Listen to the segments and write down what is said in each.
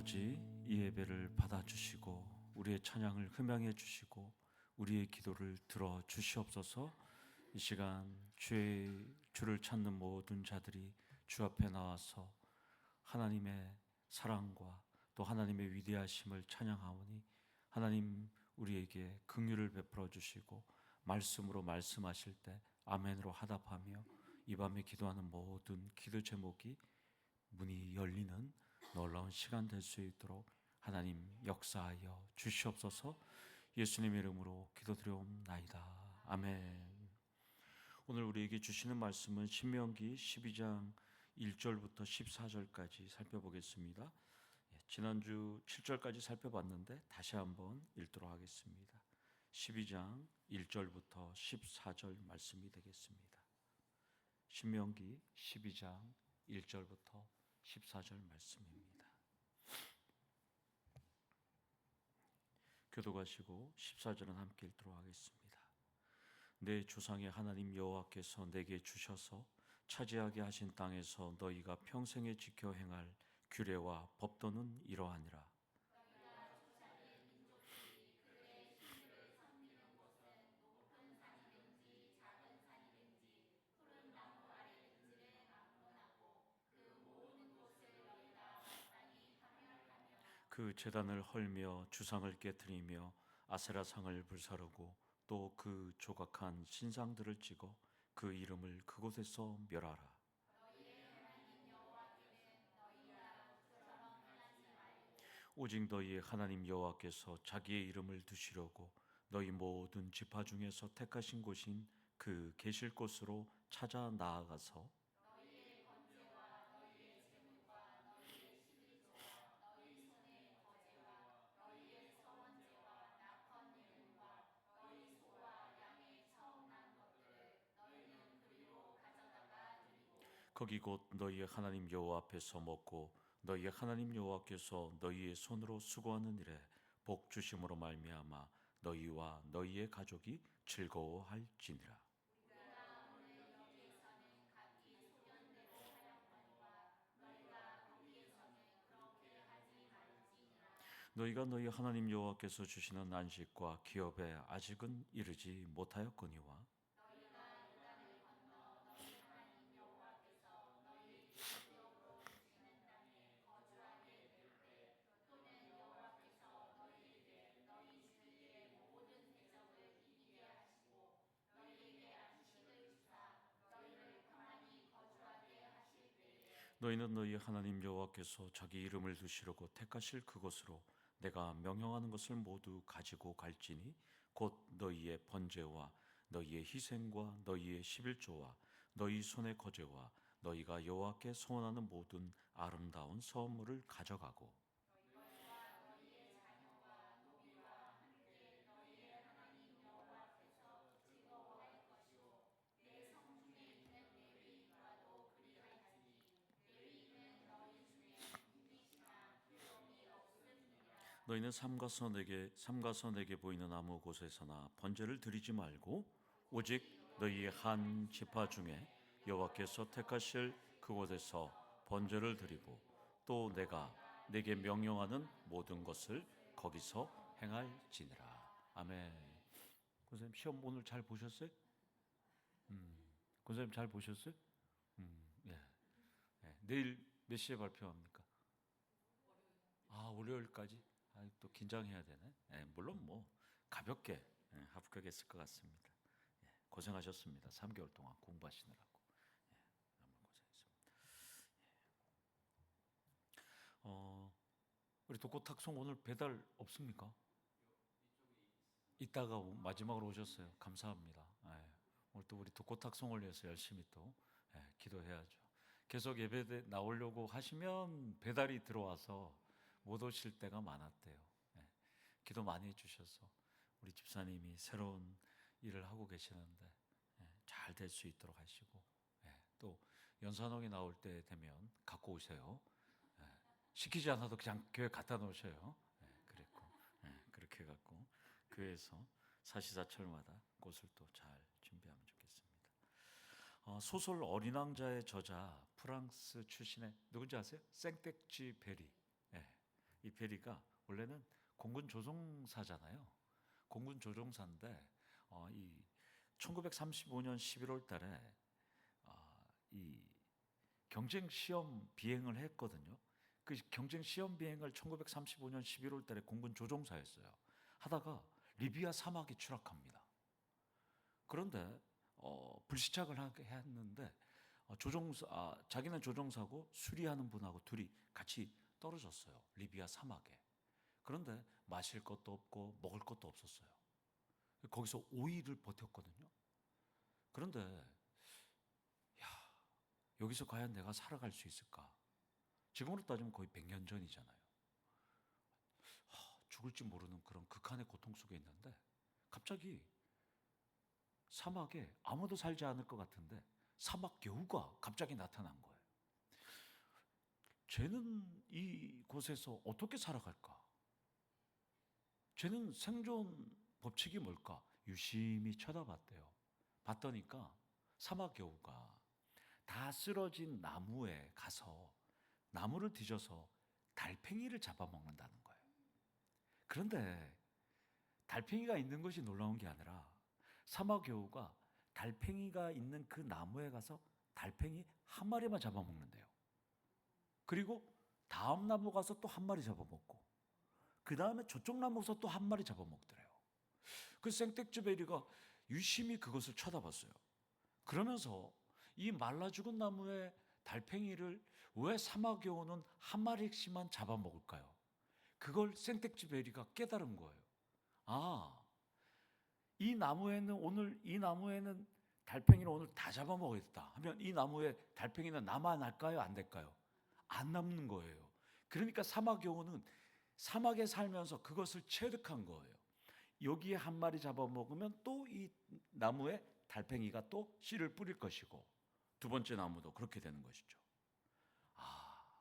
아버지, 이 예배를 받아주시고 우리의 찬양을 흠양해 주시고 우리의 기도를 들어 주시옵소서. 이 시간 주를 찾는 모든 자들이 주 앞에 나와서 하나님의 사랑과 또 하나님의 위대하심을 찬양하오니 하나님 우리에게 긍휼을 베풀어 주시고 말씀으로 말씀하실 때 아멘으로 화답하며 이 밤에 기도하는 모든 기도 제목이 문이 열리는 놀라운 시간 될 수 있도록 하나님 역사하여 주시옵소서. 예수님 이름으로 기도드려옵나이다. 아멘. 오늘 우리에게 주시는 말씀은 신명기 12장 1절부터 14절까지 살펴보겠습니다. 지난주 7절까지 살펴봤는데 다시 한번 읽도록 하겠습니다. 12장 1절부터 14절 말씀이 되겠습니다. 신명기 12장 1절부터 14절 말씀입니다. 교도가시고 14절은 함께 읽도록 하겠습니다. 내 조상의 하나님 여호와께서 내게 주셔서 차지하게 하신 땅에서 너희가 평생에 지켜 행할 규례와 법도는 이러하니라. 그 제단을 헐며 주상을 깨뜨리며 아세라상을 불사르고 또 그 조각한 신상들을 찍어 그 이름을 그곳에서 멸하라. 오직 너희의 하나님 여호와께서 자기의 이름을 두시려고 너희 모든 지파 중에서 택하신 곳인 그 계실 곳으로 찾아 나아가서 거기 곧 너희의 하나님 여호와 앞에서 먹고 너희의 하나님 여호와께서 너희의 손으로 수고하는 일에 복 주심으로 말미암아 너희와 너희의 가족이 즐거워할지니라. 너희가 너희 하나님 여호와께서 주시는 안식과 기업에 아직은 이르지 못하였거니와 너희는 너희 하나님 여호와께서 자기 이름을 두시려고 택하실 그곳으로 내가 명령하는 것을 모두 가지고 갈지니 곧 너희의 번제와 너희의 희생과 너희의 십일조와 너희 손의 거제와 너희가 여호와께 소원하는 모든 아름다운 선물을 가져가고 너희는 삼가서 내게 보이는 아무 곳에서나 번제를 드리지 말고 오직 너희의 한 지파 중에 여호와께서 택하실 그곳에서 번제를 드리고 또 내가 내게 명령하는 모든 것을 거기서 행할지니라. 아멘. 권사님 시험 오늘 잘 보셨어요? 권사님 잘 보셨어요? 예. 예. 내일 몇 시에 발표합니까? 월요일까지? 또 긴장해야 되네. 예, 물론 뭐 가볍게 합격했을 것 같습니다. 예, 고생하셨습니다. 3개월 동안 공부하시느라고. 예, 정말 고생했습니다. 우리 독고탁송 오늘 배달 없습니까? 이따가 마지막으로 오셨어요. 감사합니다. 예, 오늘 또 우리 독고탁송을 위해서 열심히 또 기도해야죠. 계속 예배 나오려고 하시면 배달이 들어와서 못 오실 때가 많았대요. 기도 많이 해주셔서 우리 집사님이 새로운 일을 하고 계시는데 잘 될 수 있도록 하시고 또 연산홍이 나올 때 되면 갖고 오세요. 시키지 않아도 그냥 교회 갖다 놓으셔요. 그랬고 그렇게 갖고 교회에서 사시사철마다 곳을 또 잘 준비하면 좋겠습니다. 소설 어린 왕자의 저자 프랑스 출신의 누군지 아세요? 생텍쥐 베리. 베리가 원래는 공군 조종사잖아요. 공군 조종사인데 이 1935년 11월 달에 이 경쟁 시험 비행을 했거든요. 그 경쟁 시험 비행을 1935년 11월 달에 공군 조종사였어요. 하다가 리비아 사막에 추락합니다. 그런데 불시착을 했는데 자기는 조종사고 수리하는 분하고 둘이 같이 떨어졌어요. 리비아 사막에. 그런데 마실 것도 없고 먹을 것도 없었어요. 거기서 5일을 버텼거든요. 그런데 여기서 과연 내가 살아갈 수 있을까? 지금으로 따지면 거의 100년 전이잖아요. 죽을지 모르는 그런 극한의 고통 속에 있는데 갑자기 사막에 아무도 살지 않을 것 같은데 사막 여우가 갑자기 나타난 거예요. 쟤는 이곳에서 어떻게 살아갈까? 쟤는 생존 법칙이 뭘까? 유심히 쳐다봤대요. 봤더니까 사막 여우가 다 쓰러진 나무에 가서 나무를 뒤져서 달팽이를 잡아먹는다는 거예요. 그런데 달팽이가 있는 것이 놀라운 게 아니라 사막 여우가 달팽이가 있는 그 나무에 가서 달팽이 한 마리만 잡아먹는데요. 그리고 다음 나무 가서 또 한 마리 잡아먹고 그 다음에 저쪽 나무 가서 또 한 마리 잡아먹더래요. 그 생텍쥐베리가 유심히 그것을 쳐다봤어요. 그러면서 이 말라 죽은 나무에 달팽이를 왜 사막 여우는 한 마리씩만 잡아먹을까요? 그걸 생텍쥐베리가 깨달은 거예요. 이 나무에는 달팽이를 오늘 다 잡아먹었다 하면 이 나무에 달팽이는 남아날까요? 안 될까요? 안 남는 거예요. 그러니까 사막 여우는 사막에 살면서 그것을 체득한 거예요. 여기에 한 마리 잡아먹으면 또 이 나무에 달팽이가 또 씨를 뿌릴 것이고 두 번째 나무도 그렇게 되는 것이죠.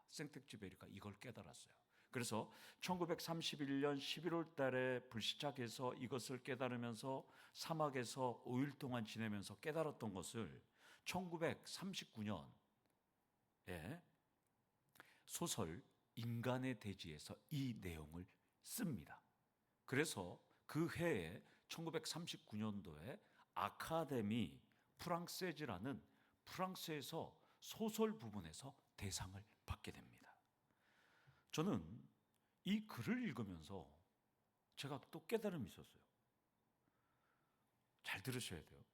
생텍쥐베리가 이걸 깨달았어요. 그래서 1931년 11월 달에 불시착해서 이것을 깨달으면서 사막에서 5일 동안 지내면서 깨달았던 것을 1939년에 소설 인간의 대지에서 이 내용을 씁니다. 그래서 그 해에 1939년도에 아카데미 프랑세즈라는 프랑스에서 소설 부분에서 대상을 받게 됩니다. 저는 이 글을 읽으면서 제가 또 깨달음이 있었어요. 잘 들으셔야 돼요.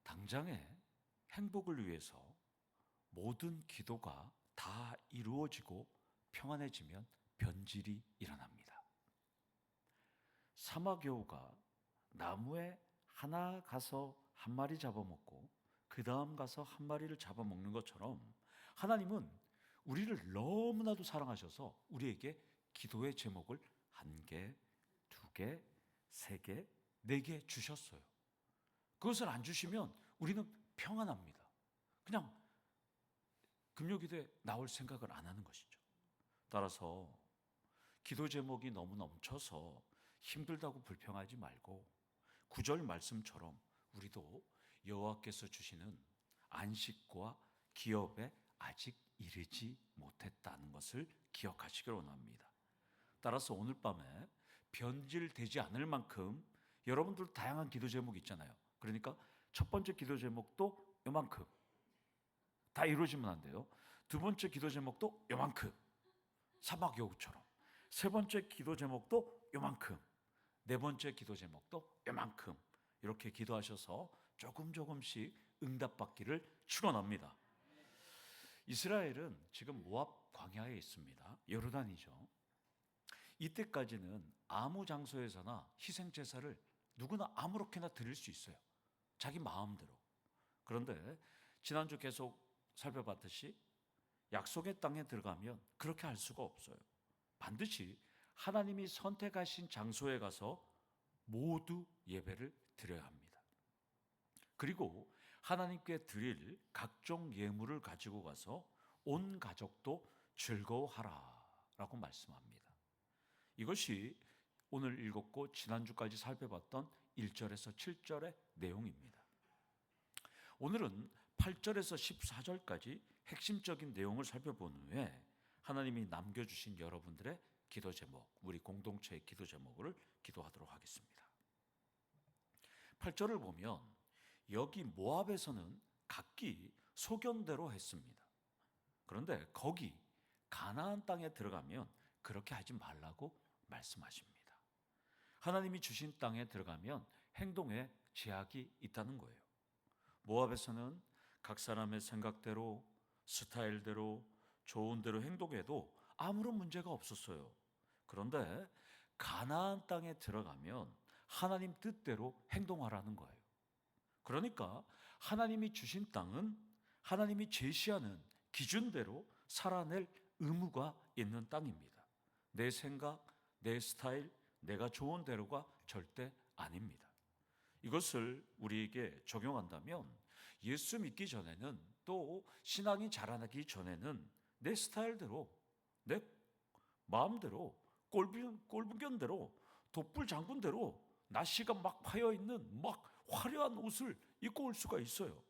당장의 행복을 위해서 모든 기도가 다 이루어지고 평안해지면 변질이 일어납니다. 사막 여우가 나무에 하나 가서 한 마리 잡아먹고 그 다음 가서 한 마리를 잡아먹는 것처럼 하나님은 우리를 너무나도 사랑하셔서 우리에게 기도의 제목을 1개, 2개, 3개, 4개 주셨어요. 그것을 안 주시면 우리는 평안합니다. 그냥 금요기도에 나올 생각을 안 하는 것이죠. 따라서 기도 제목이 너무 넘쳐서 힘들다고 불평하지 말고 9절 말씀처럼 우리도 여호와께서 주시는 안식과 기업에 아직 이르지 못했다는 것을 기억하시길 원합니다. 따라서 오늘 밤에 변질되지 않을 만큼 여러분들 다양한 기도 제목이 있잖아요. 그러니까 첫 번째 기도 제목도 요만큼 다 이루어지면 안 돼요. 두 번째 기도 제목도 요만큼 사막 여우처럼, 세 번째 기도 제목도 요만큼, 네 번째 기도 제목도 요만큼 이렇게 기도하셔서 조금씩 응답받기를 축원합니다. 이스라엘은 지금 모압 광야에 있습니다. 요르단이죠. 이때까지는 아무 장소에서나 희생 제사를 누구나 아무렇게나 드릴 수 있어요. 자기 마음대로. 그런데 지난주 계속 살펴봤듯이 약속의 땅에 들어가면 그렇게 할 수가 없어요. 반드시 하나님이 선택하신 장소에 가서 모두 예배를 드려야 합니다. 그리고 하나님께 드릴 각종 예물을 가지고 가서 온 가족도 즐거워하라라고 말씀합니다. 이것이 오늘 읽었고 지난주까지 살펴봤던 1절에서 7절의 내용입니다. 오늘은 8절에서 14절까지 핵심적인 내용을 살펴본 후에 하나님이 남겨주신 여러분들의 기도 제목, 우리 공동체의 기도 제목을 기도하도록 하겠습니다. 8절을 보면 여기 모압에서는 각기 소견대로 했습니다. 그런데 거기 가나안 땅에 들어가면 그렇게 하지 말라고 말씀하십니다. 하나님이 주신 땅에 들어가면 행동에 제약이 있다는 거예요. 모압에서는 각 사람의 생각대로, 스타일대로, 좋은 대로 행동해도 아무런 문제가 없었어요. 그런데 가나안 땅에 들어가면 하나님 뜻대로 행동하라는 거예요. 그러니까 하나님이 주신 땅은 하나님이 제시하는 기준대로 살아낼 의무가 있는 땅입니다. 내 생각, 내 스타일, 내가 좋은 대로가 절대 아닙니다. 이것을 우리에게 적용한다면 예수 믿기 전에는, 또 신앙이 자라나기 전에는 내 스타일대로, 내 마음대로, 꼴불견대로, 독불장군대로 나시가 막 파여있는 막 화려한 옷을 입고 올 수가 있어요.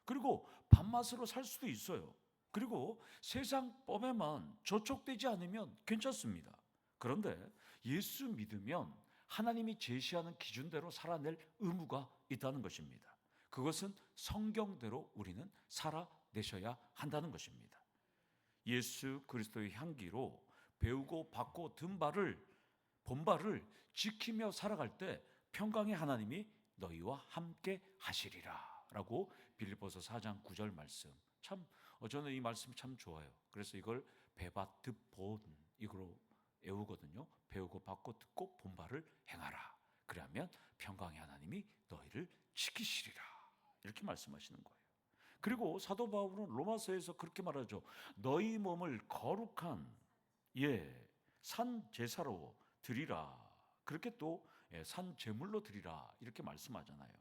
그리고 밥맛으로 살 수도 있어요. 그리고 세상 법에만 저촉되지 않으면 괜찮습니다. 그런데 예수 믿으면 하나님이 제시하는 기준대로 살아낼 의무가 있다는 것입니다. 그것은 성경대로 우리는 살아내셔야 한다는 것입니다. 예수 그리스도의 향기로 배우고 받고 든 본발을 지키며 살아갈 때 평강의 하나님이 너희와 함께 하시리라 라고 빌립보서 4장 9절 말씀, 참 저는 이 말씀이 참 좋아요. 그래서 이걸 배받 듣본 이거로 외우거든요. 배우고 받고 듣고 본발을 행하라. 그러면 평강의 하나님이 너희를 지키시리라. 이렇게 말씀하시는 거예요. 그리고 사도 바울은 로마서에서 그렇게 말하죠. 너희 몸을 거룩한 산 제사로 드리라. 그렇게 또 산 제물로 드리라. 이렇게 말씀하잖아요.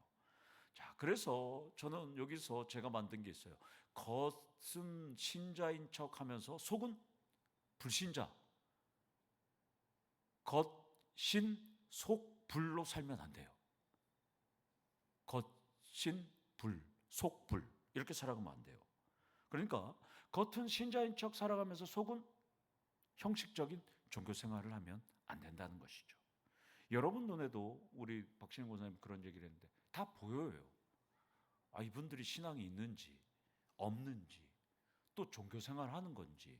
자, 그래서 저는 여기서 제가 만든 게 있어요. 겉은 신자인 척하면서 속은 불신자. 겉신 속불로 살면 안 돼요. 겉신 불, 속불 이렇게 살아가면 안 돼요. 그러니까 겉은 신자인 척 살아가면서 속은 형식적인 종교 생활을 하면 안 된다는 것이죠. 여러분 눈에도 우리 박신영 권사님 그런 얘기를 했는데 다 보여요. 이분들이 신앙이 있는지 없는지, 또 종교 생활을 하는 건지,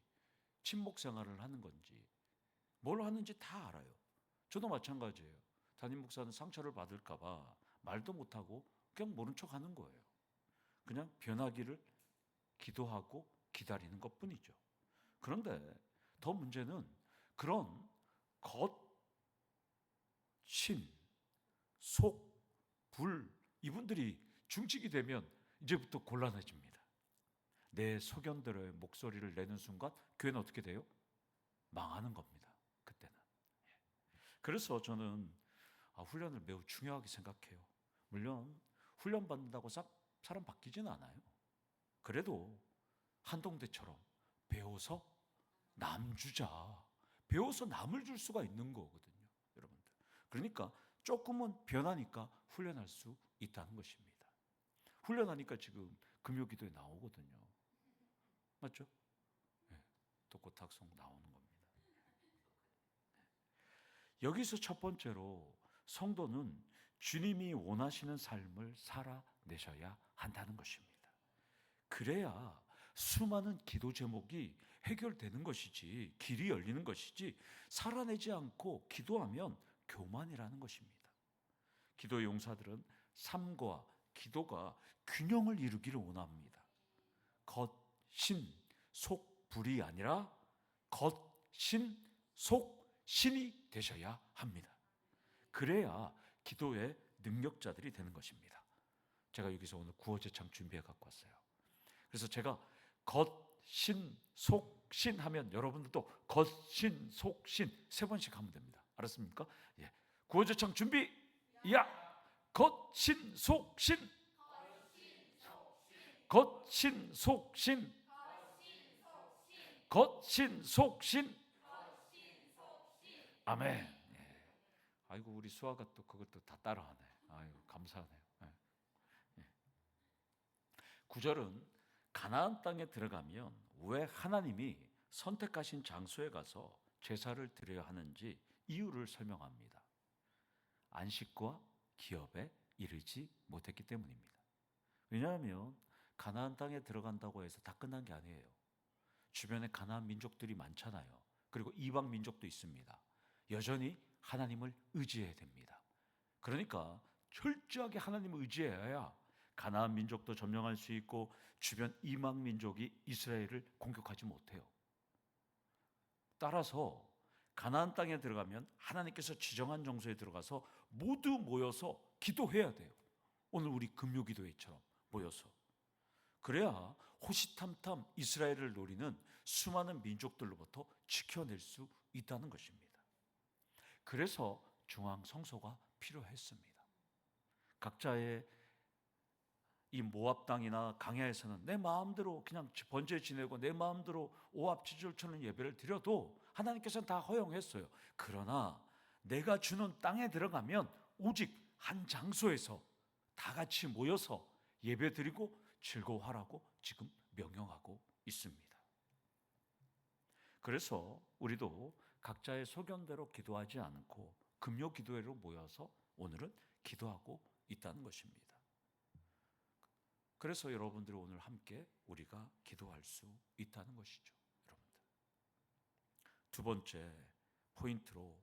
친목 생활을 하는 건지, 뭘 하는지 다 알아요. 저도 마찬가지예요. 담임 목사는 상처를 받을까 봐 말도 못하고 그냥 모른 척 하는 거예요. 그냥 변하기를 기도하고 기다리는 것뿐이죠. 그런데 더 문제는 그런 신, 속, 불 이분들이 중직이 되면 이제부터 곤란해집니다. 내 소견대로의 목소리를 내는 순간 교회는 어떻게 돼요? 망하는 겁니다. 그때는. 그래서 저는 훈련을 매우 중요하게 생각해요. 물론 훈련 받는다고 사람 바뀌지는 않아요. 그래도 한동대처럼 배워서 남 주자. 배워서 남을 줄 수가 있는 거거든요, 여러분들. 그러니까 조금은 변하니까 훈련할 수 있다는 것입니다. 훈련하니까 지금 금요기도에 나오거든요. 맞죠? 독고탁송 나오는 겁니다. 여기서 첫 번째로 성도는 주님이 원하시는 삶을 살아내셔야 한다는 것입니다. 그래야 수많은 기도 제목이 해결되는 것이지, 길이 열리는 것이지, 살아내지 않고 기도하면 교만이라는 것입니다. 기도의 용사들은 삶과 기도가 균형을 이루기를 원합니다. 겉신 속불이 아니라 겉신 속신이 되셔야 합니다. 그래야 기도의 능력자들이 되는 것입니다. 제가 여기서 오늘 구호제창 준비해 갖고 왔어요. 그래서 제가 겉신 속신 하면 여러분들도 겉신 속신 3번씩 하면 됩니다. 알았습니까? 구호제창 준비. 겉신 속신, 겉신 속신, 겉신 속신. 아멘. 아이고 우리 수아가 또 그것도 다 따라하네. 아이고 감사하네요. 9절은 가나안 땅에 들어가면 왜 하나님이 선택하신 장소에 가서 제사를 드려야 하는지 이유를 설명합니다. 안식과 기업에 이르지 못했기 때문입니다. 왜냐하면 가나안 땅에 들어간다고 해서 다 끝난 게 아니에요. 주변에 가나안 민족들이 많잖아요. 그리고 이방 민족도 있습니다. 여전히 하나님을 의지해야 됩니다. 그러니까 철저하게 하나님을 의지해야 가나안 민족도 점령할 수 있고 주변 이방 민족이 이스라엘을 공격하지 못해요. 따라서 가나안 땅에 들어가면 하나님께서 지정한 장소에 들어가서 모두 모여서 기도해야 돼요. 오늘 우리 금요 기도회처럼 모여서. 그래야 호시탐탐 이스라엘을 노리는 수많은 민족들로부터 지켜낼 수 있다는 것입니다. 그래서 중앙 성소가 필요했습니다. 각자의 이 모압 땅이나 강야에서는 내 마음대로 그냥 번제 지내고 내 마음대로 오합지졸처럼 예배를 드려도 하나님께서는 다 허용했어요. 그러나 내가 주는 땅에 들어가면 오직 한 장소에서 다 같이 모여서 예배 드리고 즐거워하라고 지금 명령하고 있습니다. 그래서 우리도 각자의 소견대로 기도하지 않고 금요 기도회로 모여서 오늘은 기도하고 있다는 것입니다. 그래서 여러분들이 오늘 함께 우리가 기도할 수 있다는 것이죠. 여러분들. 두 번째 포인트로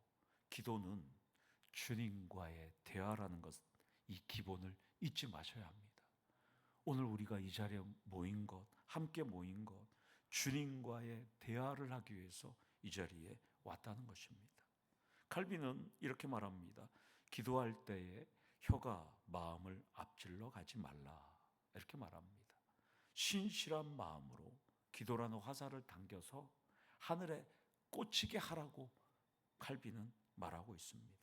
기도는 주님과의 대화라는 것, 이 기본을 잊지 마셔야 합니다. 오늘 우리가 이 자리에 모인 것, 함께 모인 것, 주님과의 대화를 하기 위해서 이 자리에 왔다는 것입니다. 칼빈은 이렇게 말합니다. 기도할 때에 혀가 마음을 앞질러 가지 말라. 이렇게 말합니다. 신실한 마음으로 기도라는 화살을 당겨서 하늘에 꽂히게 하라고 칼빈은 말하고 있습니다.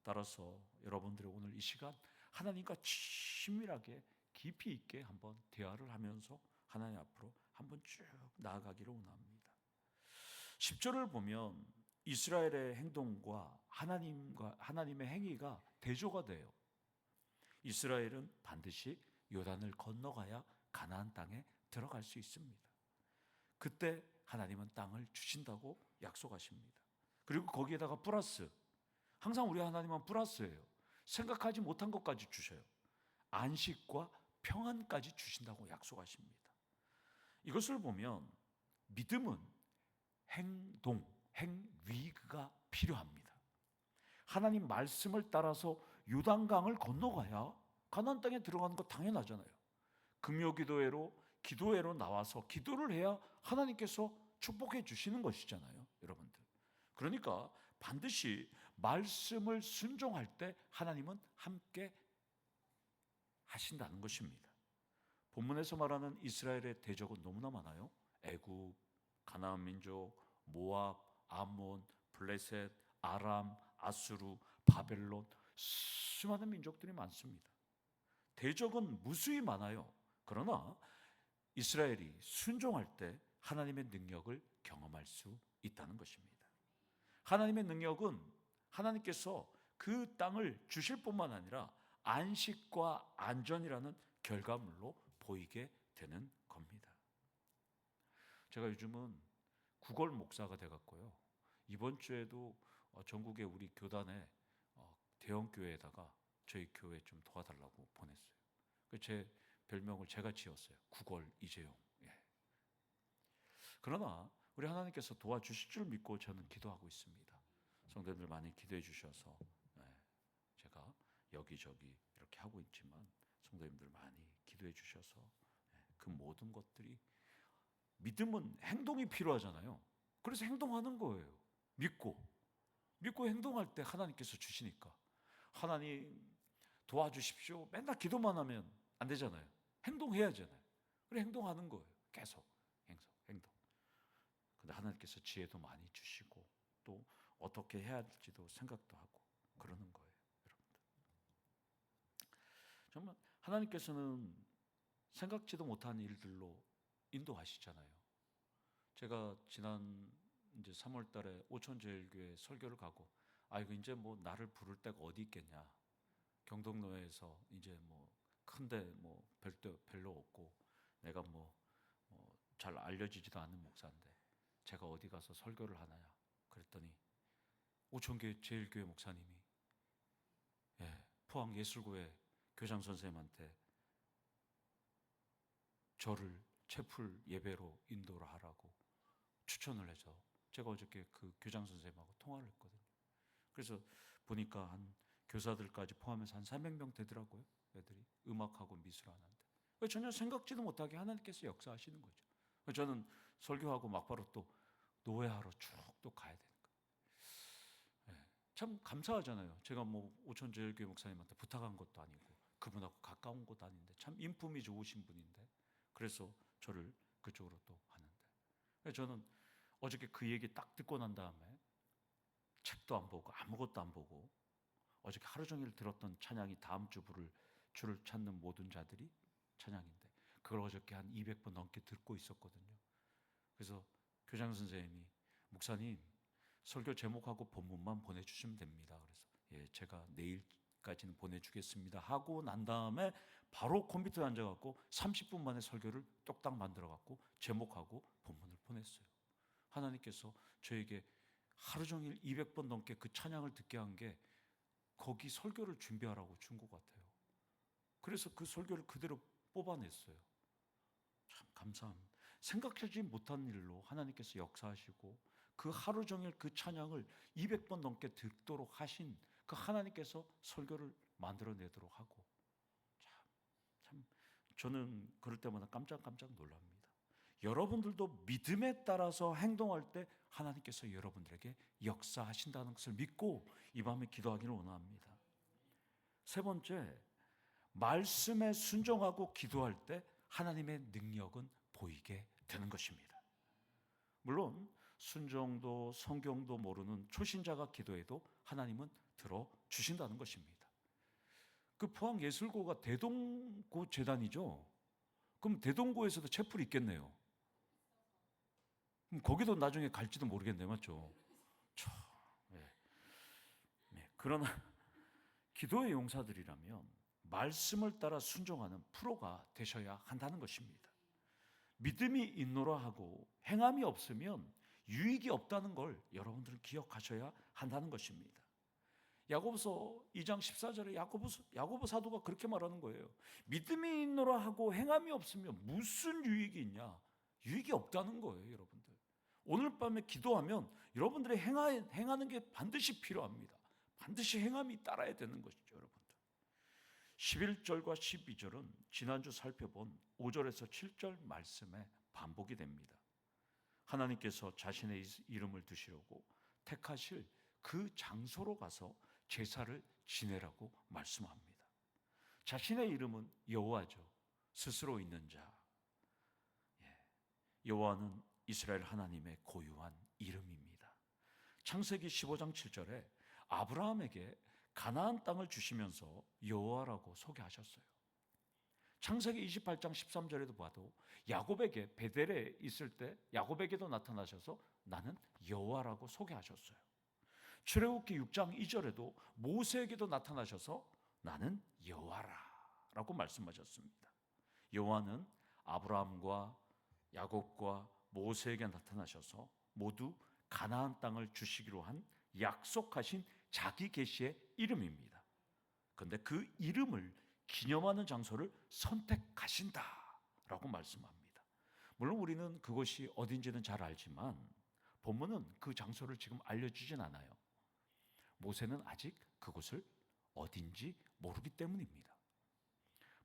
따라서 여러분들이 오늘 이 시간 하나님과 친밀하게 깊이 있게 한번 대화를 하면서 하나님 앞으로 한번 쭉 나아가기를 원합니다. 10절을 보면 이스라엘의 행동과 하나님의 행위가 대조가 돼요. 이스라엘은 반드시 요단을 건너가야 가나안 땅에 들어갈 수 있습니다. 그때 하나님은 땅을 주신다고 약속하십니다. 그리고 거기에다가 플러스, 항상 우리 하나님은 플러스예요. 생각하지 못한 것까지 주셔요. 안식과 평안까지 주신다고 약속하십니다. 이것을 보면 믿음은 행위가 필요합니다. 하나님 말씀을 따라서 요단강을 건너가야 가나안 땅에 들어가는 거 당연하잖아요. 금요 기도회로 나와서 기도를 해야 하나님께서 축복해 주시는 것이잖아요, 여러분들. 그러니까 반드시 말씀을 순종할 때 하나님은 함께 하신다는 것입니다. 본문에서 말하는 이스라엘의 대적은 너무나 많아요. 애굽, 가나안 민족, 모압, 아몬, 블레셋, 아람, 아수르, 바벨론, 수많은 민족들이 많습니다. 대적은 무수히 많아요. 그러나 이스라엘이 순종할 때 하나님의 능력을 경험할 수 있다는 것입니다. 하나님의 능력은 하나님께서 그 땅을 주실 뿐만 아니라 안식과 안전이라는 결과물로 보이게 되는 겁니다. 제가 요즘은 구걸 목사가 돼갖고요. 이번 주에도 전국의 우리 교단에 대형 교회에다가 저희 교회 좀 도와달라고 보냈어요. 제 별명을 제가 지었어요. 구걸 이재용. 예. 그러나 우리 하나님께서 도와주실 줄 믿고 저는 기도하고 있습니다. 성도님들 많이 기도해 주셔서 제가 여기저기 이렇게 하고 있지만 성도님들 많이 기도해 주셔서 그 모든 것들이, 믿음은 행동이 필요하잖아요. 그래서 행동하는 거예요. 믿고 행동할 때 하나님께서 주시니까. 하나님 도와주십시오. 맨날 기도만 하면 안 되잖아요. 행동해야 하잖아요. 그래 행동하는 거예요. 계속 행동. 근데 하나님께서 지혜도 많이 주시고 또 어떻게 해야 할지도 생각도 하고 그러는 거예요, 여러분들. 정말 하나님께서는 생각지도 못한 일들로 인도하시잖아요. 제가 지난 이제 3월 달에 오천제일교회 설교를 가고, 이거 이제 뭐 나를 부를 데가 어디 있겠냐. 경동로에서 이제 뭐 큰데 뭐 별로 없고 내가 뭐 잘 알려지지도 않는 목사인데 제가 어디 가서 설교를 하나요? 그랬더니 오천교회 제일교회 목사님이 포항예술고의 교장 선생님한테 저를 채플 예배로 인도를 하라고 추천을 해서 제가 어저께 그 교장 선생님하고 통화를 했거든요. 그래서 보니까 한 교사들까지 포함해서 한 300명 되더라고요. 애들이 음악하고 미술 하는데 전혀 생각지도 못하게 하나님께서 역사하시는 거죠. 저는 설교하고 막바로 또 노회하러 쭉 또 가야 되는 거예요. 참 감사하잖아요. 제가 뭐 오천제일교회 목사님한테 부탁한 것도 아니고 그분하고 가까운 것도 아닌데 참 인품이 좋으신 분인데 그래서 저를 그쪽으로 또 하는데 저는 어저께 그 얘기 딱 듣고 난 다음에 책도 안 보고 아무것도 안 보고 어저께 하루 종일 들었던 찬양이 다음 주 부를 주를 찾는 모든 자들이 찬양인데 그걸 어저께 한 200번 넘게 듣고 있었거든요. 그래서 교장 선생님이 목사님 설교 제목하고 본문만 보내주시면 됩니다. 그래서 제가 내일까지는 보내주겠습니다 하고 난 다음에 바로 컴퓨터에 앉아갖고 30분 만에 설교를 똑딱 만들어갖고 제목하고 본문을 보냈어요. 하나님께서 저에게 하루 종일 200번 넘게 그 찬양을 듣게 한 게 거기 설교를 준비하라고 준 것 같아요. 그래서 그 설교를 그대로 뽑아냈어요. 참 감사합니다. 생각하지 못한 일로 하나님께서 역사하시고 그 하루 종일 그 찬양을 200번 넘게 듣도록 하신 그 하나님께서 설교를 만들어내도록 하고 참 저는 그럴 때마다 깜짝깜짝 놀랍니다. 여러분들도 믿음에 따라서 행동할 때 하나님께서 여러분들에게 역사하신다는 것을 믿고 이 밤에 기도하기를 원합니다. 세 번째, 말씀에 순종하고 기도할 때 하나님의 능력은 보이게 되는 것입니다. 물론 순종도 성경도 모르는 초신자가 기도해도 하나님은 들어주신다는 것입니다. 그 포항예술고가 대동고 재단이죠. 그럼 대동고에서도 채플이 있겠네요. 그럼 거기도 나중에 갈지도 모르겠네요. 맞죠? 그러나 기도의 용사들이라면 말씀을 따라 순종하는 프로가 되셔야 한다는 것입니다. 믿음이 있노라 하고 행함이 없으면 유익이 없다는 걸 여러분들은 기억하셔야 한다는 것입니다. 야고보서 2장 14절에 야고보 사도가 그렇게 말하는 거예요. 믿음이 있노라 하고 행함이 없으면 무슨 유익이 있냐? 유익이 없다는 거예요, 여러분들. 오늘 밤에 기도하면 여러분들이 행하는 게 반드시 필요합니다. 반드시 행함이 따라야 되는 것이죠, 여러분들. 11절과 12절은 지난주 살펴본 5절에서 7절 말씀의 반복이 됩니다. 하나님께서 자신의 이름을 두시려고 택하실 그 장소로 가서 제사를 지내라고 말씀합니다. 자신의 이름은 여호와죠. 스스로 있는 자. 여호와는 이스라엘 하나님의 고유한 이름입니다. 창세기 15장 7절에 아브라함에게 가나안 땅을 주시면서 여호와라고 소개하셨어요. 창세기 28장 13절에도 봐도 야곱에게 베델에 있을 때 야곱에게도 나타나셔서 나는 여호와라고 소개하셨어요. 출애굽기 6장 2절에도 모세에게도 나타나셔서 나는 여호와라고 말씀하셨습니다. 여호와는 아브라함과 야곱과 모세에게 나타나셔서 모두 가나안 땅을 주시기로 한 약속하신 자기 계시의 이름입니다. 그런데 그 이름을 기념하는 장소를 선택하신다라고 말씀합니다. 물론 우리는 그것이 어딘지는 잘 알지만 본문은 그 장소를 지금 알려주진 않아요. 모세는 아직 그곳을 어딘지 모르기 때문입니다.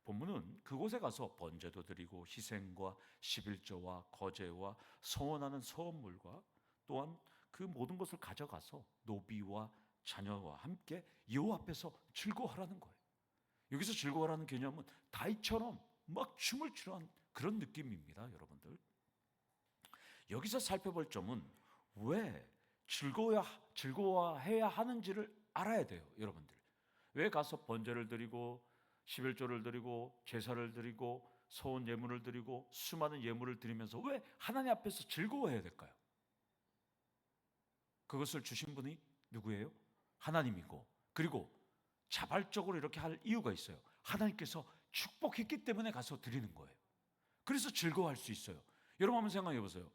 본문은 그곳에 가서 번제도 드리고 희생과 11조와 거제와 서원하는 서원물과 또한 그 모든 것을 가져가서 노비와 자녀와 함께 여호와 앞에서 즐거워하라는 거예요. 여기서 즐거워하라는 개념은 다윗처럼 막 춤을 추는 그런 느낌입니다, 여러분들. 여기서 살펴볼 점은 왜 즐거워해야 하는지를 알아야 돼요, 여러분들. 왜 가서 번제를 드리고 11조를 드리고 제사를 드리고 소원 예물을 드리고 수많은 예물을 드리면서 왜 하나님 앞에서 즐거워해야 될까요? 그것을 주신 분이 누구예요? 하나님이고, 그리고 자발적으로 이렇게 할 이유가 있어요. 하나님께서 축복했기 때문에 가서 드리는 거예요. 그래서 즐거워할 수 있어요. 여러분 한번 생각해 보세요.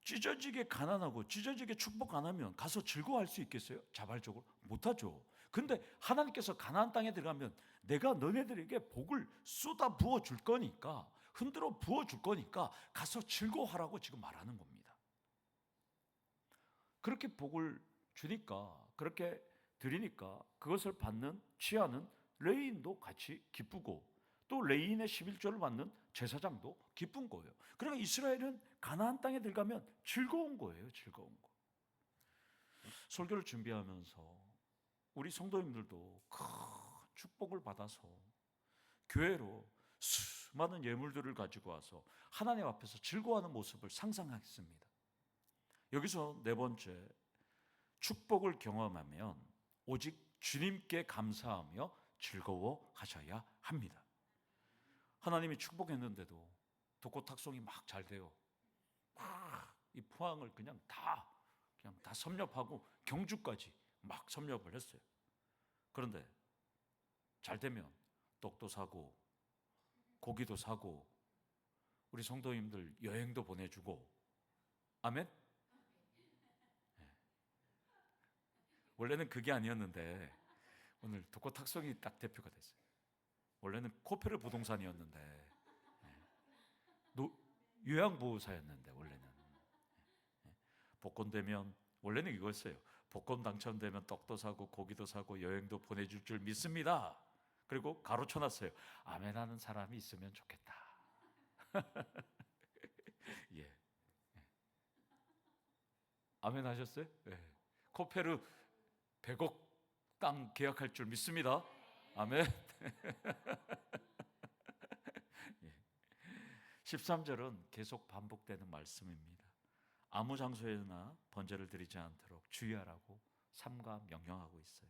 찢어지게 가난하고 찢어지게 축복 안 하면 가서 즐거워할 수 있겠어요? 자발적으로? 못하죠. 근데 하나님께서 가나안 땅에 들어가면 내가 너네들에게 복을 쏟아 부어 줄 거니까, 흔들어 부어 줄 거니까 가서 즐거워하라고 지금 말하는 겁니다. 그렇게 복을 주니까, 그렇게 드리니까 그것을 받는, 취하는 레위인도 같이 기쁘고, 또 레위인의 11조를 받는 제사장도 기쁜 거예요. 그러니까 이스라엘은 가나안 땅에 들어가면 즐거운 거예요. 즐거운 거. 설교를 준비하면서 우리 성도님들도 큰 축복을 받아서 교회로 수많은 예물들을 가지고 와서 하나님 앞에서 즐거워하는 모습을 상상하겠습니다. 여기서 네 번째, 축복을 경험하면 오직 주님께 감사하며 즐거워하셔야 합니다. 하나님이 축복했는데도 독고탁송이 막 잘 돼요. 막 이 포항을 그냥 다 섭렵하고 경주까지 막 섭렵을 했어요. 그런데 잘 되면 떡도 사고 고기도 사고 우리 성도님들 여행도 보내주고, 아멘? 원래는 그게 아니었는데 오늘 독고탁송이 딱 대표가 됐어요. 원래는 코페르 부동산이었는데, 요양보호사였는데, 원래는 복권 되면, 원래는 이거였어요. 복권 당첨되면 떡도 사고 고기도 사고 여행도 보내줄 줄 믿습니다. 그리고 가로쳐놨어요. 아멘하는 사람이 있으면 좋겠다. 예. 아멘 하셨어요? 예. 코페르 100억 땅 계약할 줄 믿습니다. 아멘. 13절은 계속 반복되는 말씀입니다. 아무 장소에나 번제를 드리지 않도록 주의하라고 삼가 명령하고 있어요.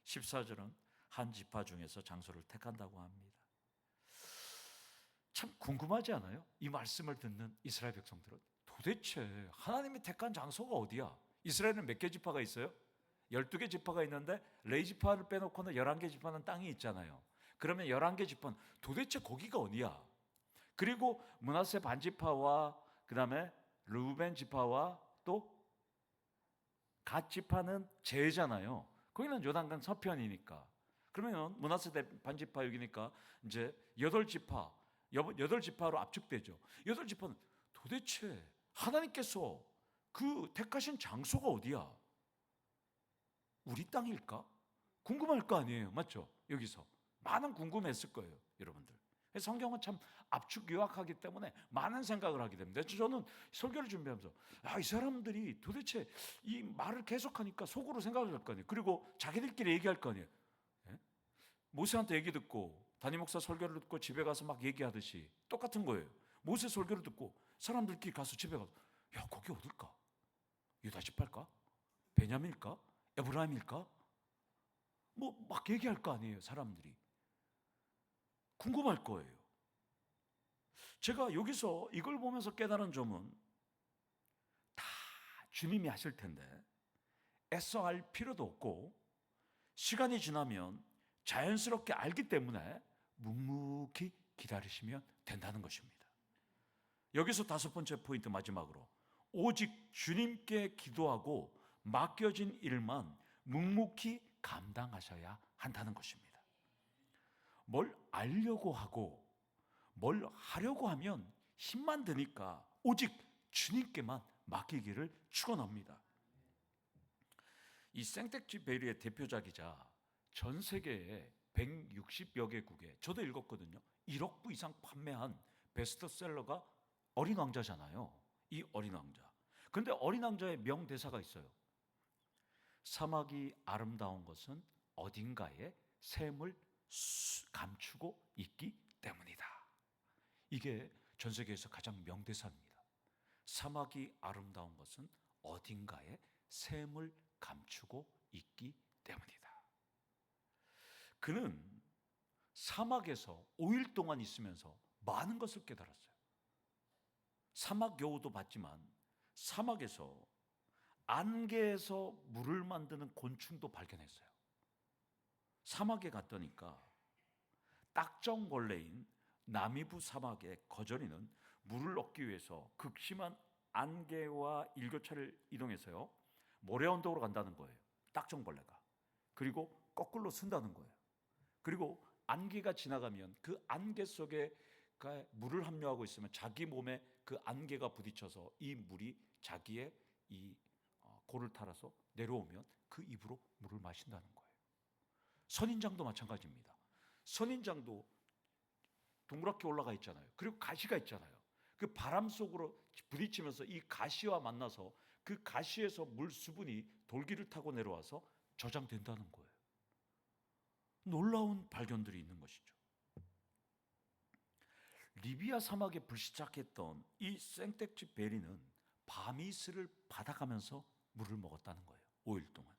14절은 한 지파 중에서 장소를 택한다고 합니다. 참 궁금하지 않아요? 이 말씀을 듣는 이스라엘 백성들은 도대체 하나님이 택한 장소가 어디야? 이스라엘은 몇 개 지파가 있어요? 12개 지파가 있는데 레위 지파를 빼놓고는 11개 지파는 땅이 있잖아요. 그러면 11개 지파는 도대체 거기가 어디야? 그리고 므낫세 반지파와 그 다음에 르우벤 지파와 또 갓 지파는 제잖아요. 거기는 요단강 서편이니까. 그러면 므낫세 반지파 여기니까 이제 8지파, 8지파로 압축되죠. 8지파는 도대체 하나님께서 그 택하신 장소가 어디야? 우리 땅일까? 궁금할 거 아니에요. 맞죠? 여기서 많은 궁금했을 거예요, 여러분들. 성경은 참 압축 요약하기 때문에 많은 생각을 하게 됩니다. 저는 설교를 준비하면서 이 사람들이 도대체 이 말을 계속하니까 속으로 생각을 할 거 아니에요. 그리고 자기들끼리 얘기할 거 아니에요. 예? 모세한테 얘기 듣고 담임 목사 설교를 듣고 집에 가서 막 얘기하듯이 똑같은 거예요. 모세 설교를 듣고 사람들끼리 가서 집에 가서 야, 거기 어딜까? 유다 지파일까? 베냐민일까? 에브라임일까? 뭐 막 얘기할 거 아니에요, 사람들이. 궁금할 거예요. 제가 여기서 이걸 보면서 깨달은 점은 다 주님이 하실 텐데 애써 알 필요도 없고 시간이 지나면 자연스럽게 알기 때문에 묵묵히 기다리시면 된다는 것입니다. 여기서 5번째 포인트 마지막으로 오직 주님께 기도하고 맡겨진 일만 묵묵히 감당하셔야 한다는 것입니다. 뭘 알려고 하고 뭘 하려고 하면 힘만 드니까 오직 주님께만 맡기기를 축원합니다. 이 생텍쥐베리의 대표작이자 전 세계에 160여 개국에, 저도 읽었거든요, 1억 부 이상 판매한 베스트셀러가 어린 왕자잖아요. 이 어린 왕자. 그런데 어린 왕자의 명대사가 있어요. 사막이 아름다운 것은 어딘가에 샘을 감추고 있기 때문이다. 이게 전 세계에서 가장 명대사입니다. 사막이 아름다운 것은 어딘가에 샘을 감추고 있기 때문이다. 그는 사막에서 5일 동안 있으면서 많은 것을 깨달았어요. 사막 여우도 봤지만 사막에서 안개에서 물을 만드는 곤충도 발견했어요. 사막에 갔더니까 딱정벌레인 나미부 사막의 거저리는 물을 얻기 위해서 극심한 안개와 일교차를 이동해서요, 모래 언덕으로 간다는 거예요. 딱정벌레가. 그리고 거꾸로 쓴다는 거예요. 그리고 안개가 지나가면 그 안개 속에 물을 함유하고 있으면 자기 몸에 그 안개가 부딪혀서 이 물이 자기의 이 골을 타라서 내려오면 그 입으로 물을 마신다는 거예요. 선인장도 마찬가지입니다. 선인장도 동그랗게 올라가 있잖아요. 그리고 가시가 있잖아요. 그 바람 속으로 부딪히면서 이 가시와 만나서 그 가시에서 물 수분이 돌기를 타고 내려와서 저장된다는 거예요. 놀라운 발견들이 있는 것이죠. 리비아 사막에 불시착했던 이 생텍쥐 베리는 밤이슬을 받아가면서 물을 먹었다는 거예요. 5일 동안.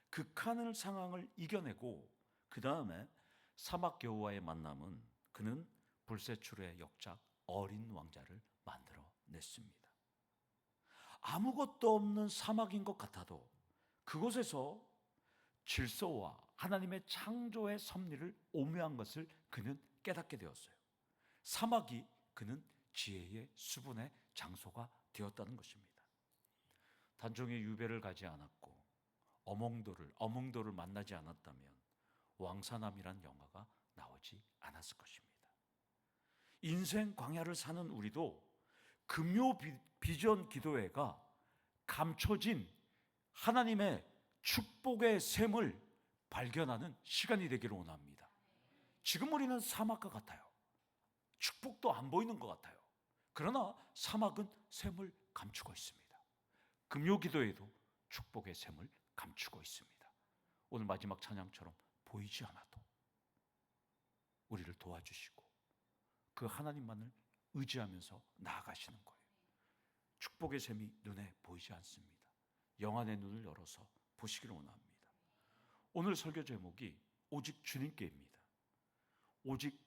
극한의 상황을 이겨내고 그 다음에 사막 여우와의 만남은 그는 불세출의 역작 어린 왕자를 만들어냈습니다. 아무것도 없는 사막인 것 같아도 그곳에서 질서와 하나님의 창조의 섭리를 오묘한 것을 그는 깨닫게 되었어요. 사막이 그는 지혜의 수분의 장소가 되었다는 것입니다. 단종의 유배를 가지 않았고 어몽도를 만나지 않았다면 왕사남이란 영화가 나오지 않았을 것입니다. 인생 광야를 사는 우리도 금요 비전 기도회가 감춰진 하나님의 축복의 샘을 발견하는 시간이 되기를 원합니다. 지금 우리는 사막과 같아요. 축복도 안 보이는 것 같아요. 그러나 사막은 샘을 감추고 있습니다. 금요 기도회도 축복의 샘을 감추고 있습니다. 오늘 마지막 찬양처럼 보이지 않아도 우리를 도와주시고 그 하나님만을 의지하면서 나아가시는 거예요. 축복의 샘이 눈에 보이지 않습니다. 영안의 눈을 열어서 보시기를 원합니다. 오늘 설교 제목이 오직 주님께입니다. 오직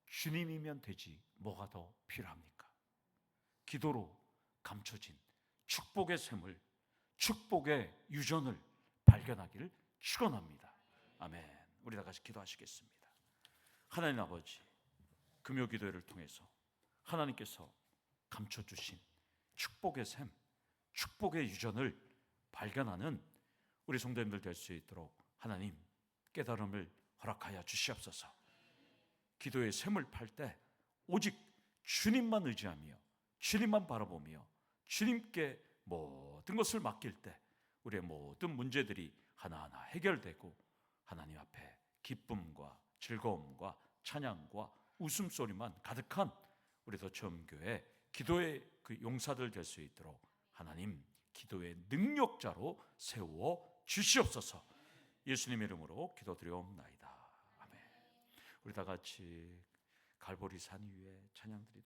주님이면 되지 뭐가 더 필요합니까? 기도로 감춰진 축복의 샘을, 축복의 유전을 발견하기를 축원합니다. 아멘. 우리 다 같이 기도하시겠습니다. 하나님 아버지, 금요 기도회를 통해서 하나님께서 감춰주신 축복의 샘, 축복의 유전을 발견하는 우리 성도님들 될 수 있도록 하나님 깨달음을 허락하여 주시옵소서. 기도의 샘을 팔 때 오직 주님만 의지하며 주님만 바라보며 주님께 모든 것을 맡길 때 우리의 모든 문제들이 하나하나 해결되고 하나님 앞에 기쁨과 즐거움과 찬양과 웃음소리만 가득한 우리 더처음교회 기도의 그 용사들 될 수 있도록 하나님 기도의 능력자로 세워 주시옵소서. 예수님의 이름으로 기도드리옵나이다. 아멘. 우리 다 같이 갈보리 산 위에 찬양드리도록